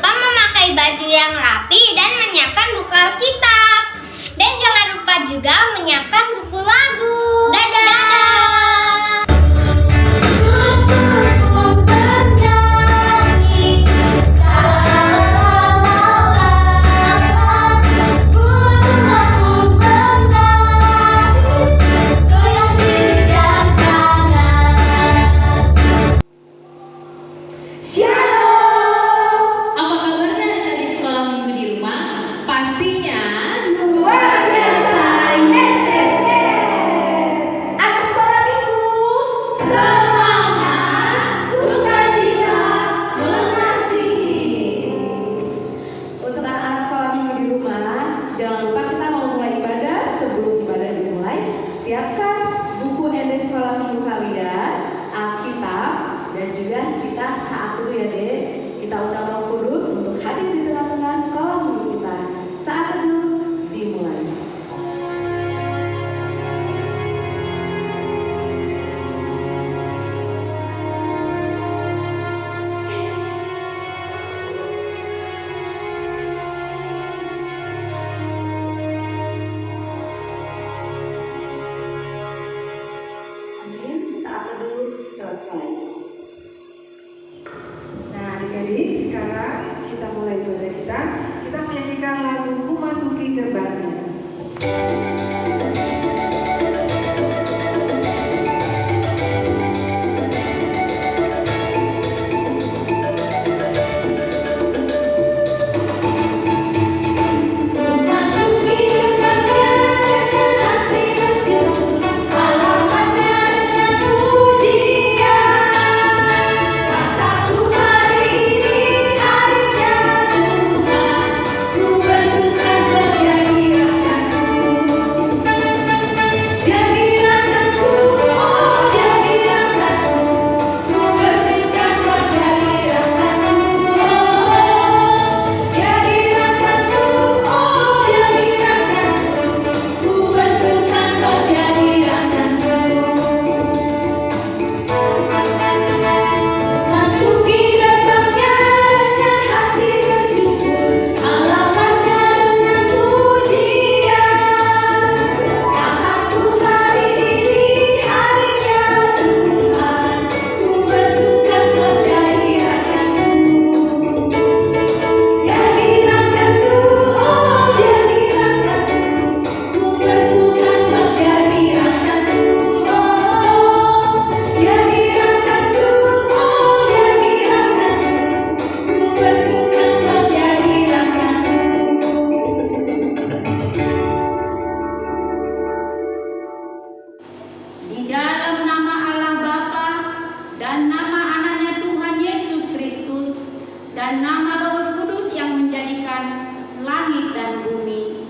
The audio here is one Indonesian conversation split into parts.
lupa memakai baju yang rapi dan menyiapkan buku Alkitab. Dan jangan lupa juga menyiapkan buku lagu. Dadah! Siapkan buku indeks sekolah minggu kalian, Alkitab, dan juga kita saat teduh ya Dek. Kita undang Roh Kudus untuk hadir di tengah-tengah sekolah minggu kita. Saat teduh dimulai. Selesai. Nah, adik-adik, sekarang kita mulai ibadah kita. Kita menyanyikan lagu "Ku Masuki Gerbangnya". Dan nama Roh Kudus yang menjadikan langit dan bumi.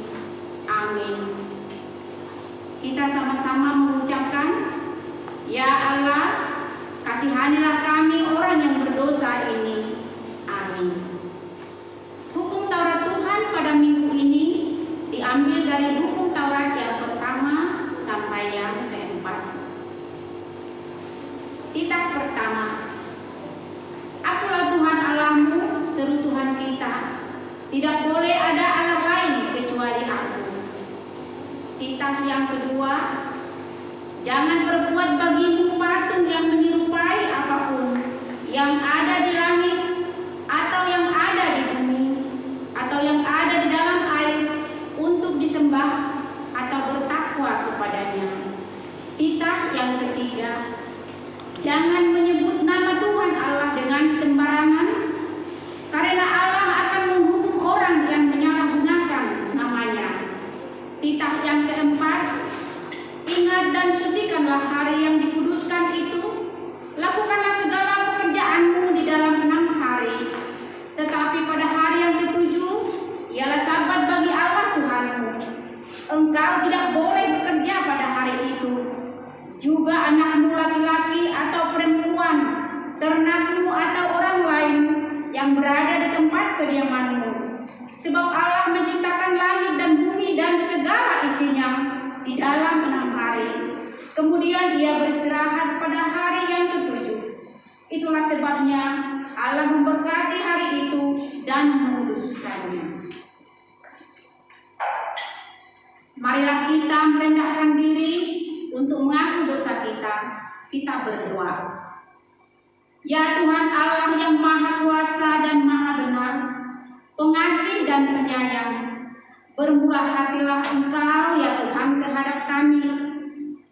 Amin. Kita sama-sama mengucapkan, Ya Allah, kasihanilah kami orang yang berdosa ini. Amin. Hukum Taurat Tuhan pada minggu ini diambil dari hukum Taurat yang pertama sampai yang keempat. Titah pertama. Akulah Tuhan Allahmu, seru Tuhan kita. Tidak boleh ada Allah lain kecuali Aku. Titah yang kedua. Jangan berbuat bagimu patung yang menyerupai apapun yang ada di langit, atau yang ada di bumi, atau yang ada di dalam air, untuk disembah atau bertakwa kepadanya. Titah yang ketiga. Jangan menyebut nama Tuhan Allah dengan sembarangan, karena Allah akan menghukum orang yang menyalahgunakan namanya. Titah yang keempat. Ingat dan sucikanlah hari yang dikuduskan itu. Lakukanlah segala pekerjaanmu di dalam 6 hari. Tetapi pada hari yang ketujuh, ialah Sabat bagi Allah Tuhanmu. Engkau tidak boleh bekerja pada hari itu. Juga anakmu laki-laki atau perempuan, ternakmu atau orang lain yang berada di tempat kediamanmu. Sebab Allah menciptakan langit dan bumi dan segala isinya di dalam 6 hari. Kemudian Ia beristirahat pada hari yang ketujuh. Itulah sebabnya Allah memberkati hari itu dan dan menguduskannya. Marilah kita merendahkan diri untuk mengaku dosa kita. Kita berdoa. Ya Tuhan Allah yang Maha Kuasa dan Maha Benar, pengasih dan penyayang, bermurah hatilah Engkau ya Tuhan terhadap kami.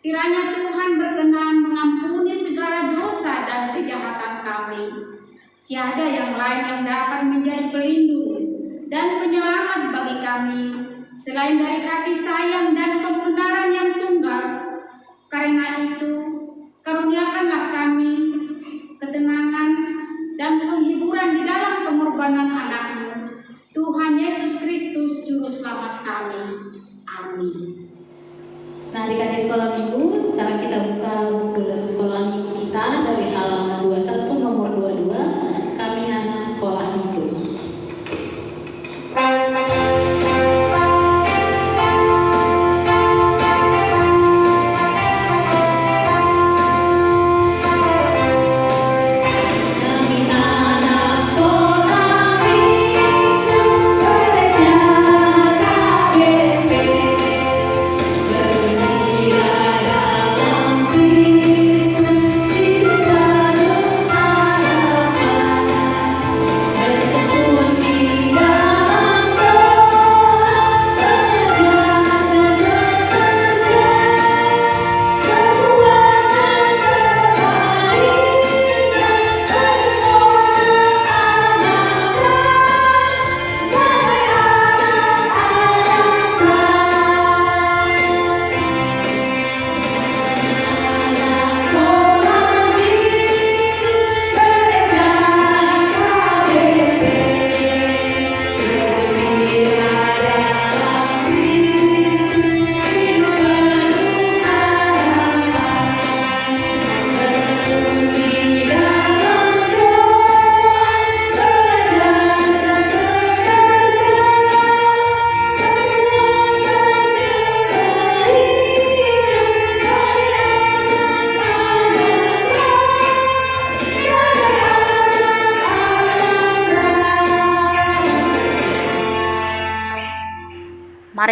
Kiranya Tuhan berkenan mengampuni segala dosa dan kejahatan kami. Tiada yang lain yang dapat menjadi pelindung dan penyelamat bagi kami selain dari kasih sayang dan pembenaran yang tunggal. Karena itu, karuniakanlah kami ketenangan dan penghiburan di dalam pengorbanan anak-Mu, Tuhan Yesus Kristus Juru Selamat kami. Amin. Nah, adik-adik sekolah minggu, sekarang kita buka buku dalam sekolah minggu kita dari halaman 21 nomor 22, kami anak sekolah minggu.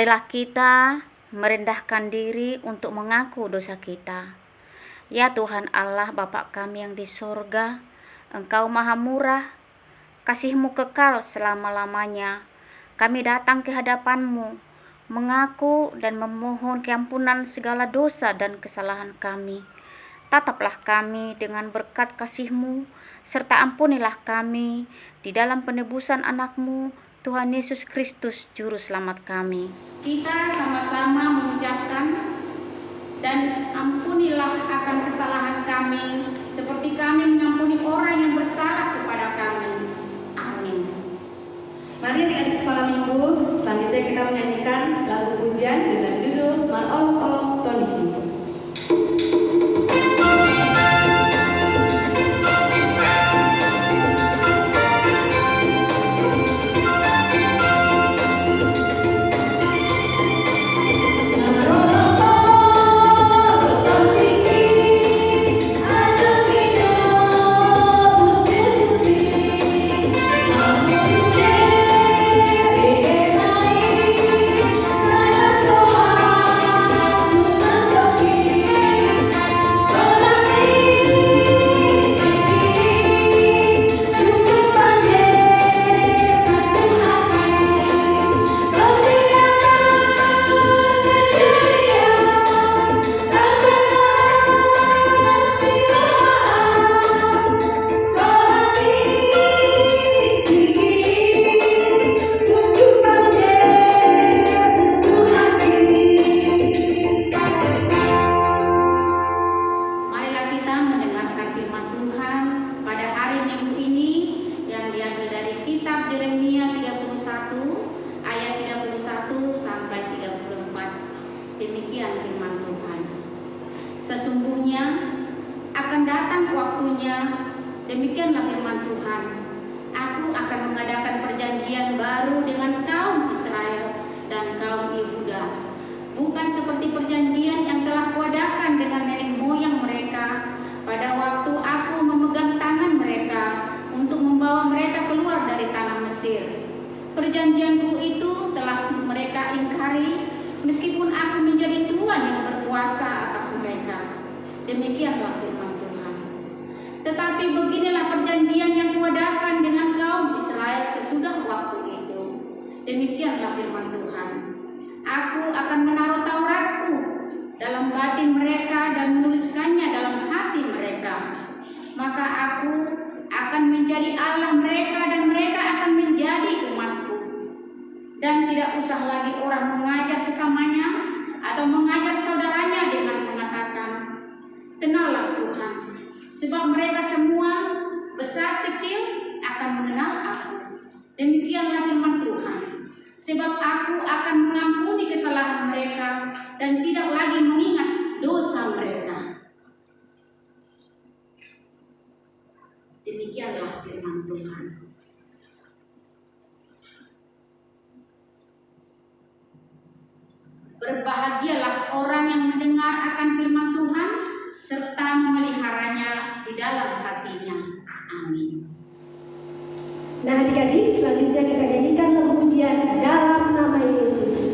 Marilah kita merendahkan diri untuk mengaku dosa kita. Ya Tuhan Allah Bapa kami yang di sorga, Engkau Maha Murah, kasih-Mu kekal selama-lamanya. Kami datang ke hadapan-Mu, mengaku dan memohon keampunan segala dosa dan kesalahan kami. Tataplah kami dengan berkat kasih-Mu, serta ampunilah kami di dalam penebusan anak-Mu, Tuhan Yesus Kristus, Juru Selamat kami. Kita sama-sama mengucapkan, dan ampunilah akan kesalahan kami, seperti kami mengampuni orang yang bersalah kepada kami. Amin. Mari adik-adik sekolah minggu, selanjutnya kita menyanyikan lagu pujian dengan judul Marolong Toniki. Sesungguhnya akan datang waktunya, demikianlah firman Tuhan, Aku akan mengadakan perjanjian baru dengan kaum Israel dan kaum Yehuda, bukan seperti perjanjian yang telah kuadakan dengan nenek moyang mereka pada waktu aku memegang tangan mereka untuk membawa mereka keluar dari tanah Mesir. Mesir. Perjanjianku itu telah mereka ingkari, meskipun aku menjadi Tuhan yang berkuasa atas mereka. Demikianlah firman Tuhan. Tetapi beginilah perjanjian yang kuadakan dengan kaum Israel sesudah waktu itu. Demikianlah firman Tuhan. Aku akan menaruh Tauratku dalam batin mereka dan menuliskannya dalam hati mereka. Maka aku akan menjadi Allah mereka dan mereka akan menjadi umatku. Dan tidak usah lagi orang mengajar sesamanya atau mengajar saudaranya dengan mengatakan, kenallah Tuhan, sebab mereka semua besar kecil akan mengenal aku. Demikianlah firman Tuhan, sebab aku akan mengampuni kesalahan mereka dan tidak lagi mengingat dosa mereka. Demikianlah firman Tuhan. Berbahagialah orang yang mendengar akan firman Tuhan serta memeliharanya di dalam hatinya. Amin. Nah adik-adik, selanjutnya kita nyanyikan lagu pujian Dalam Nama Yesus.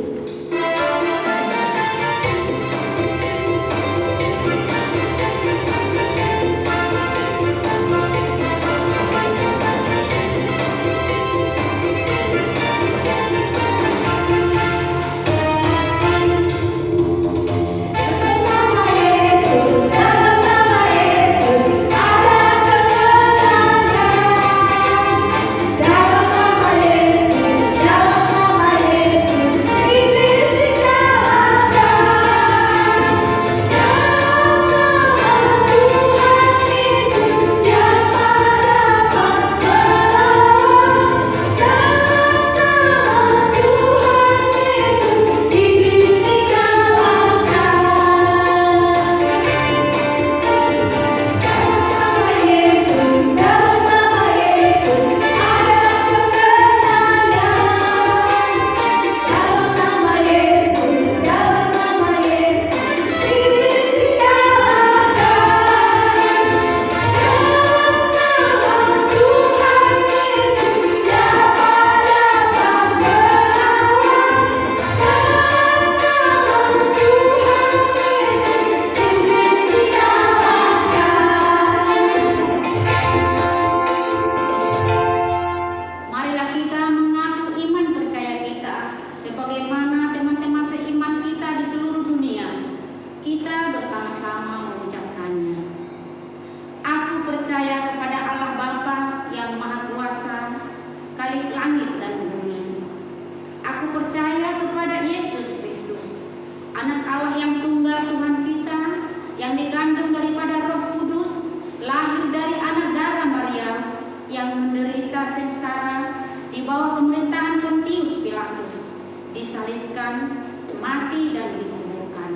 disalibkan, mati dan dikuburkan.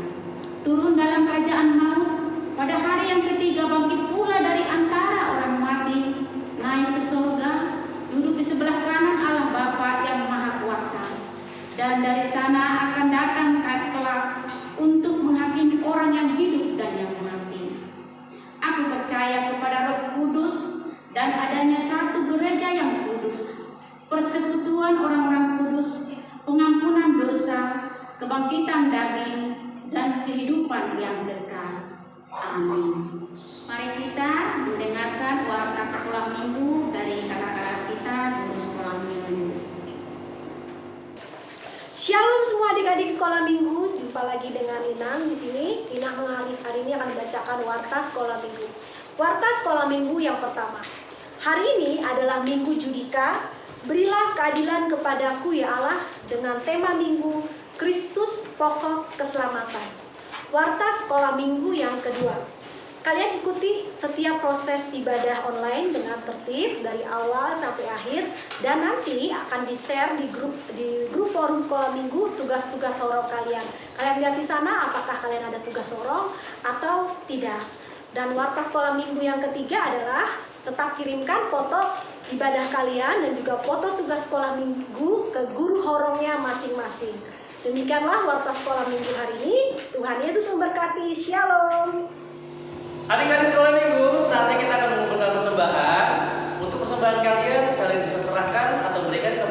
Turun dalam kerajaan maut, pada hari yang ketiga bangkit pula dari antara orang mati, naik ke surga, duduk di sebelah kanan Allah Bapa yang Maha Kuasa. Dan dari sana akan datang kelak untuk menghakimi orang yang hidup dan yang mati. Aku percaya kepada Roh Kudus dan adanya satu gereja yang kudus, persekutuan orang-orang kudus, pengampunan dosa, kebangkitan daging, dan kehidupan yang kekal. Amin. Mari kita mendengarkan warta sekolah minggu dari kakak-kakak kita guru sekolah minggu. Shalom semua adik-adik sekolah minggu, jumpa lagi dengan Inang di sini. Inang hari ini akan membacakan warta sekolah minggu. Warta sekolah minggu yang pertama. Hari ini adalah Minggu Judika. Berilah keadilan kepadaku ya Allah, dengan tema minggu Kristus pokok keselamatan. Warta sekolah minggu yang kedua. Kalian ikuti setiap proses ibadah online dengan tertib dari awal sampai akhir, dan nanti akan di-share di grup forum sekolah minggu tugas-tugas sorong kalian. Kalian lihat di sana apakah kalian ada tugas sorong atau tidak. Dan warta sekolah minggu yang ketiga adalah tetap kirimkan foto ibadah kalian dan juga foto tugas sekolah minggu ke guru horongnya masing-masing. Demikianlah warta sekolah minggu hari ini. Tuhan Yesus memberkati. Shalom. Adik-adik sekolah minggu, saatnya kita akan mengumpulkan persembahan. Untuk persembahan kalian bisa serahkan atau berikan ke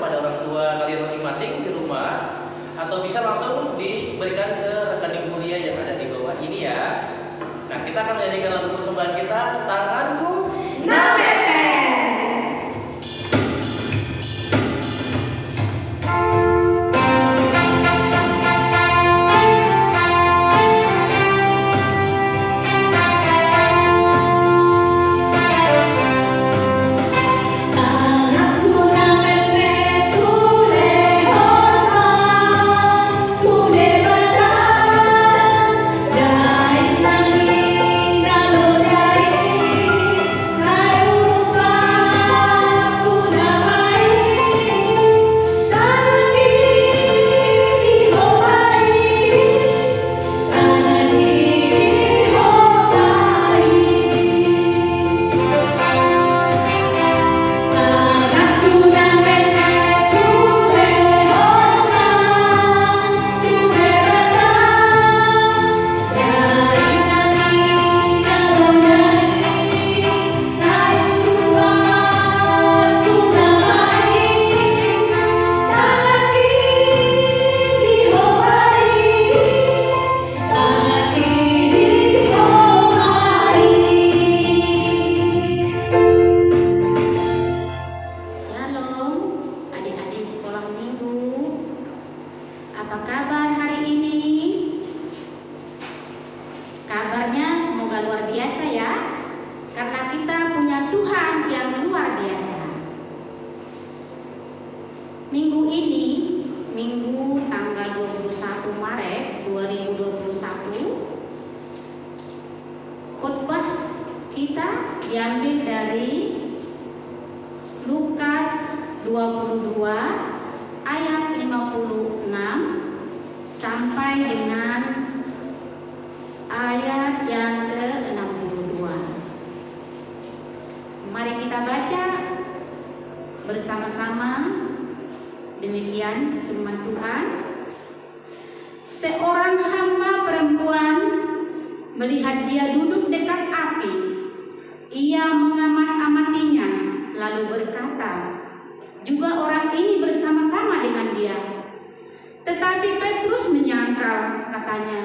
sekolah minggu. Apa kabar hari ini? Kabarnya semoga luar biasa ya, karena kita punya Tuhan yang luar biasa. Minggu ini, Minggu tanggal 21 Maret 2021, khotbah kita diambil dari Lukas 22 ayat 56 sampai dengan ayat yang ke-62. Mari kita baca bersama-sama. Demikian firman Tuhan. Seorang hamba perempuan melihat dia duduk dekat api. Ia mengamat-amatinya, lalu berkata, juga orang ini bersama-sama dengan dia. Tetapi Petrus menyangkal, katanya,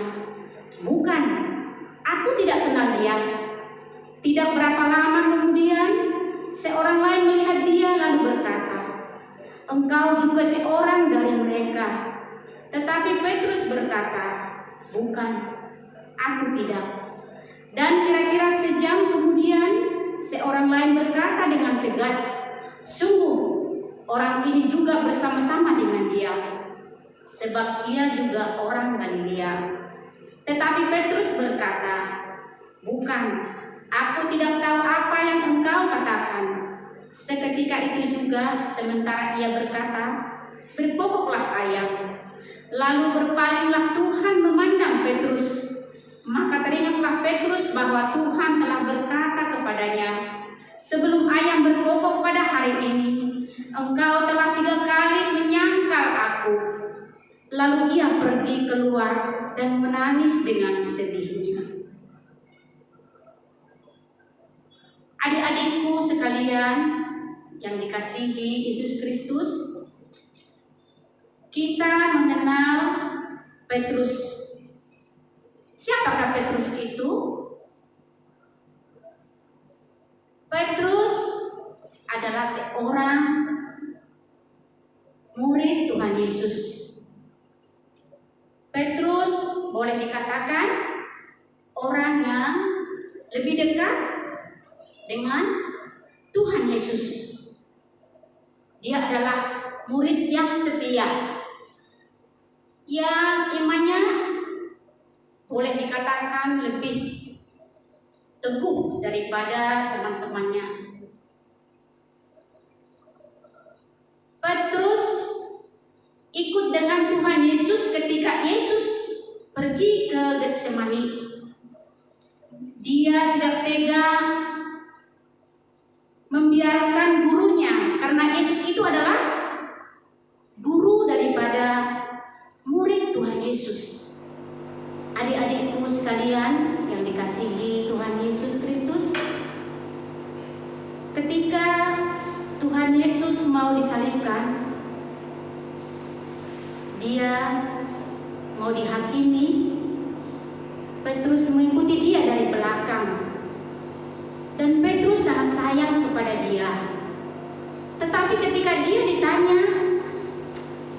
bukan, aku tidak kenal dia. Tidak berapa lama kemudian, seorang lain melihat dia lalu berkata, engkau juga seorang dari mereka. Tetapi Petrus berkata, bukan, aku tidak. Dan kira-kira sejam kemudian, seorang lain berkata dengan tegas, sungguh, orang ini juga bersama-sama dengan dia, sebab ia juga orang Galilea. Tetapi Petrus berkata, bukan, aku tidak tahu apa yang engkau katakan. Seketika itu juga, sementara ia berkata, berpokoklah ayam. Lalu berpalinglah Tuhan memandang Petrus. Maka teringatlah Petrus bahwa Tuhan telah berkata kepadanya, sebelum ayam berkokok pada hari ini, engkau telah 3 kali menyangkal aku. Lalu ia pergi keluar dan menangis dengan sedihnya. Adik-adikku sekalian yang dikasihi Yesus Kristus, kita mengenal Petrus. Siapakah Petrus itu? Petrus adalah seorang murid Tuhan Yesus. Petrus boleh dikatakan orang yang lebih dekat dengan Tuhan Yesus. Dia adalah murid yang setia, yang imannya boleh dikatakan lebih teguh daripada teman-temannya. Petrus ikut dengan Tuhan Yesus ketika Yesus pergi ke Getsemani. Dia tidak tega membiarkan gurunya, karena Yesus itu adalah guru daripada murid Tuhan Yesus. Adik-adikku sekalian yang dikasihi Tuhan Yesus Kristus, ketika Tuhan Yesus mau disalibkan, dia mau dihakimi, Petrus mengikuti dia dari belakang. Dan Petrus sangat sayang kepada dia. Tetapi ketika dia ditanya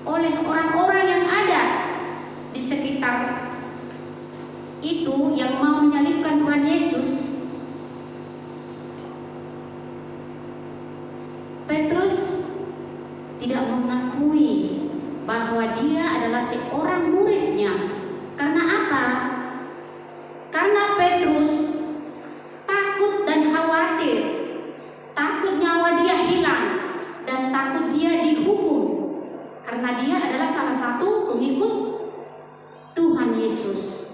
oleh orang-orang yang ada di sekitar itu yang mau menyalibkan Tuhan Yesus, Petrus tidak mengakui bahwa dia adalah seorang muridnya. Karena apa? Karena Petrus takut dan khawatir, takut nyawa dia hilang dan takut dia dihukum, karena dia adalah salah satu pengikut Tuhan Yesus.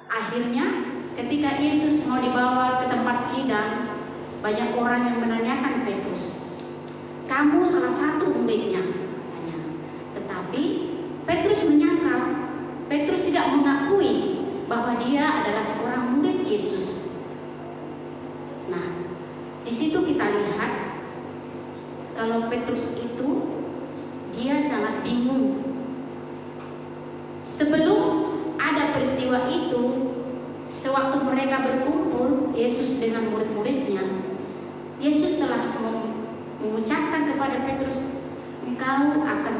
Akhirnya ketika Yesus mau dibawa ke tempat sidang, banyak orang yang menanyakan Petrus, kamu salah satu muridnya? Tetapi Petrus menyangkal. Petrus tidak mengakui bahwa dia adalah seorang murid Yesus. Nah, di situ kita lihat kalau Petrus itu dia sangat bingung. Sebelum ada peristiwa itu, sewaktu mereka berkumpul, Yesus dengan murid-muridnya, Yesus telah mengucapkan kepada Petrus, engkau akan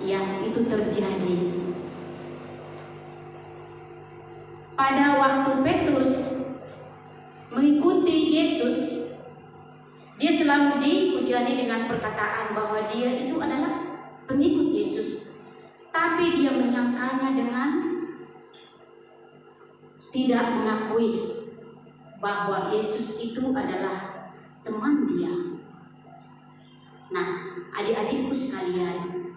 yang itu terjadi. Pada waktu Petrus mengikuti Yesus, dia selalu dihujani dengan perkataan bahwa dia itu adalah pengikut Yesus. Tapi dia menyangkalnya dengan tidak mengakui bahwa Yesus itu adalah teman dia. Nah, adik-adikku sekalian,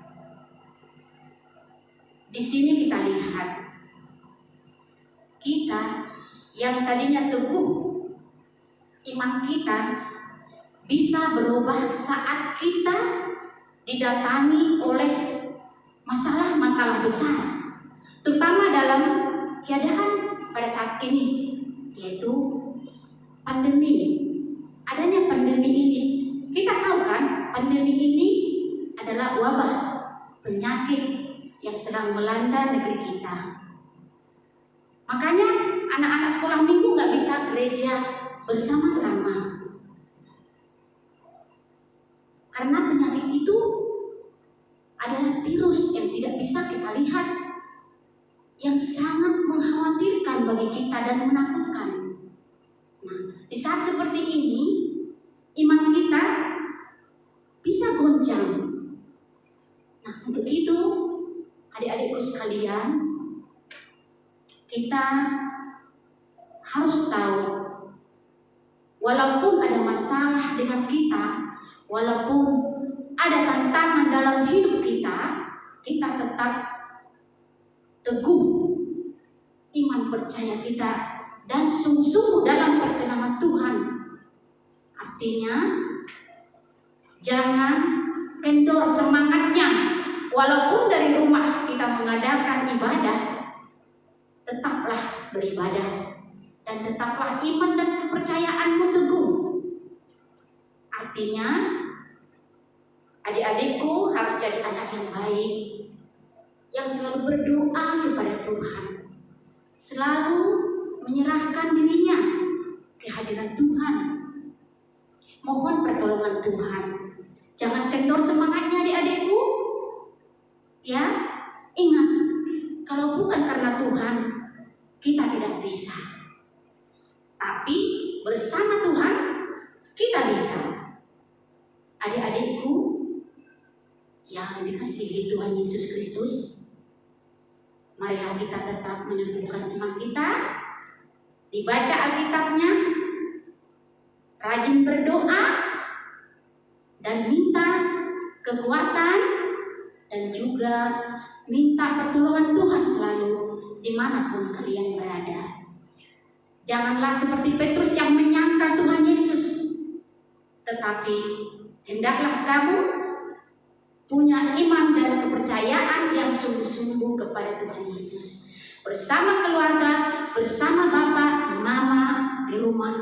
di sini kita lihat kita yang tadinya teguh iman kita bisa berubah saat kita didatangi oleh masalah-masalah besar, terutama dalam keadaan pada saat ini, yaitu pandemi. Adanya pandemi ini, kita tahu kan, pandemi ini adalah wabah penyakit yang sedang melanda negeri kita. Makanya anak-anak sekolah minggu nggak bisa gereja bersama-sama, karena penyakit itu adalah virus yang tidak bisa kita lihat, yang sangat mengkhawatirkan bagi kita dan menakutkan. Nah, di saat seperti ini, iman kita bisa goncang. Nah, untuk itu, adik-adikku sekalian, kita harus tahu, walaupun ada masalah dengan kita, walaupun ada tantangan dalam hidup kita, kita tetap teguh iman percaya kita dan sungguh-sungguh dalam perkenanan Tuhan. Artinya, jangan kendor semangatnya. Walaupun dari rumah kita mengadakan ibadah, tetaplah beribadah dan tetaplah iman dan kepercayaanmu teguh. Artinya, adik-adikku harus jadi anak yang baik, yang selalu berdoa kepada Tuhan, selalu menyerahkan dirinya ke hadirat Tuhan, mohon pertolongan Tuhan. Jangan kendor semangatnya adik-adikku. Ya, ingat, kalau bukan karena Tuhan, kita tidak bisa. Tapi bersama Tuhan, kita bisa. Adik-adikku yang dikasihi Tuhan Yesus Kristus, marilah kita tetap meneguhkan iman kita, dibaca Alkitabnya, rajin berdoa, dan minta kekuatan, dan juga minta pertolongan Tuhan selalu dimanapun kalian berada. Janganlah seperti Petrus yang menyangkal Tuhan Yesus, tetapi hendaklah kamu punya iman dan kepercayaan yang sungguh-sungguh kepada Tuhan Yesus. Bersama keluarga, bersama bapak, mama di rumah,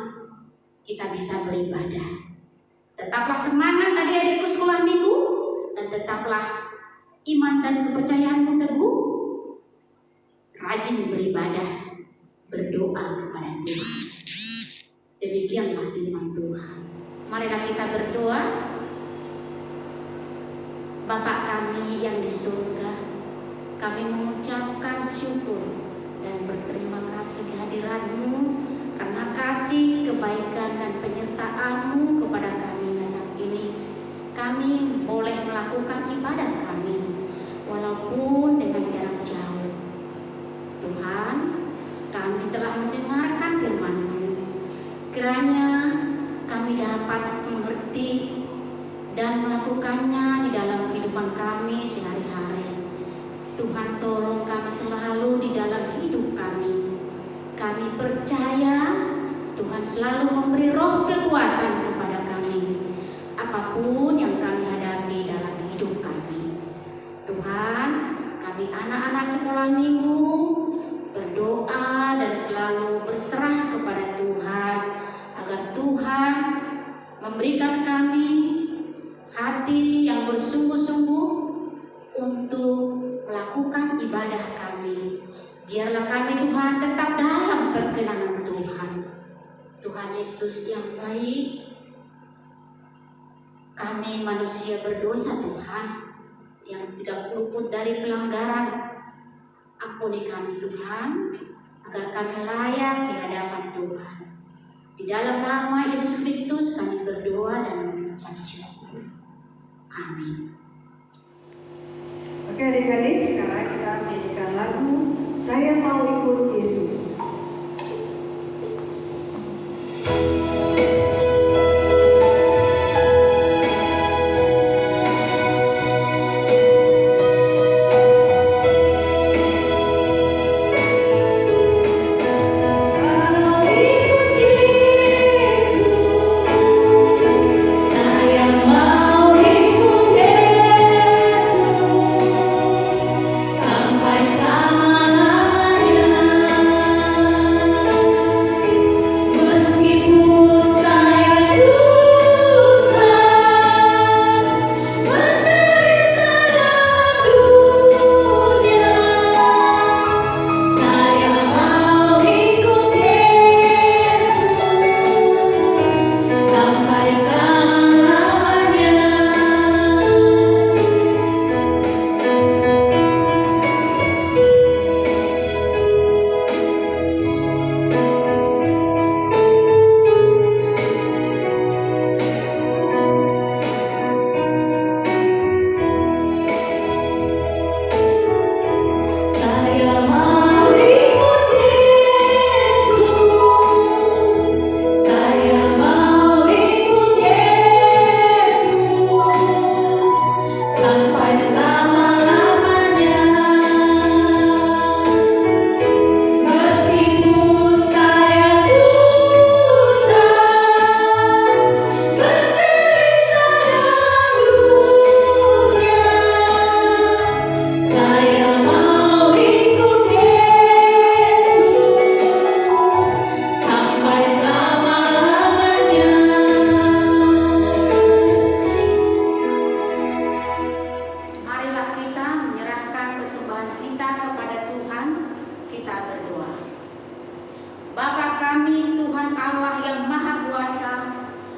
kita bisa beribadah. Tetaplah semangat adik-adikku sekolah minggu, dan tetaplah iman dan kepercayaanmu teguh. Rajin beribadah, berdoa kepada Tuhan. Demikianlah firman Tuhan. Marilah kita berdoa. Bapa kami yang di surga, kami mengucapkan syukur dan berterima kasih kehadiran-Mu karena kasih, kebaikan, dan penyertaan-Mu kepada kami saat ini. Kami boleh melakukan ibadah kami walaupun dengan jarak jauh. Tuhan, kami telah mendengarkan firman-Mu. Kiranya kami dapat mengerti dan melakukannya di dalam kehidupan kami sehari-hari. Tuhan, tolong kami selalu di dalam hidup kami. Kami percaya Tuhan selalu memberi roh kekuatan kepada kami, apapun yang kami hadapi dalam hidup kami. Tuhan, kami anak-anak sekolah minggu berdoa dan selalu berserah kepada Tuhan, agar Tuhan memberikan kami hati yang bersungguh-sungguh untuk melakukan ibadah kami. Biarlah kami Tuhan tetap dalam perkenanan Tuhan. Tuhan Yesus yang baik, kami manusia berdosa Tuhan, yang tidak luput dari pelanggaran. Ampuni kami Tuhan, agar kami layak di hadapan Tuhan. Di dalam nama Yesus Kristus kami berdoa dan mengucap syukur. Amin. Oke adik-adik, sekarang kita menyanyikan lagu Saya Mau Ikut Yesus. Sampai selama-lamanya.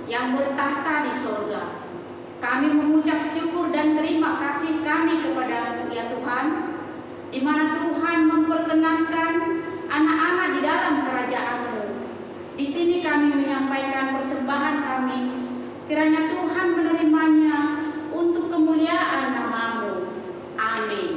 yang bertahta di sorga. Kami mengucap syukur dan terima kasih kami kepada-Mu ya Tuhan, di mana Tuhan memperkenankan anak-anak di dalam kerajaan-Mu. Di sini kami menyampaikan persembahan kami, kiranya Tuhan menerimanya untuk kemuliaan nama-Mu. Amin.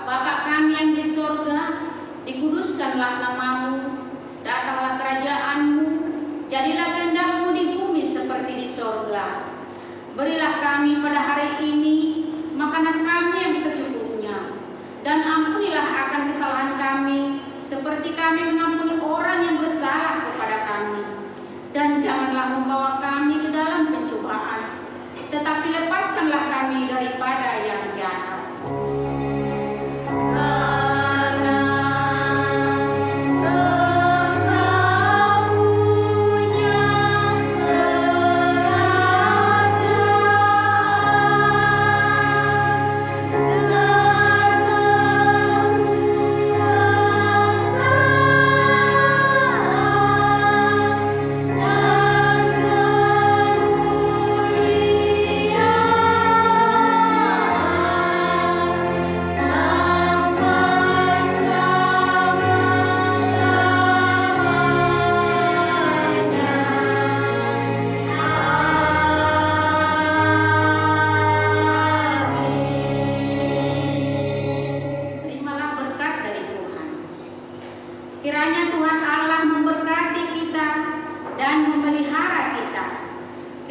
Bapa kami yang di sorga, dikuduskanlah nama-Mu, datanglah kerajaan-Mu, jadilah kehendak-Mu di bumi seperti di sorga. Berilah kami pada hari ini makanan kami yang secukupnya, dan ampunilah akan kesalahan kami, seperti kami mengampuni orang yang bersalah kepada kami. Dan janganlah membawa kami ke dalam pencobaan, tetapi lepaskanlah kami daripada yang jahat. Amin.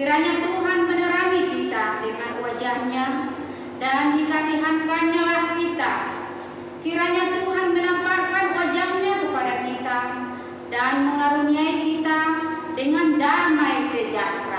Kiranya Tuhan menerangi kita dengan wajah-Nya dan dikasihankan-Nya lah kita. Kiranya Tuhan menampakkan wajah-Nya kepada kita dan mengaruniai kita dengan damai sejahtera.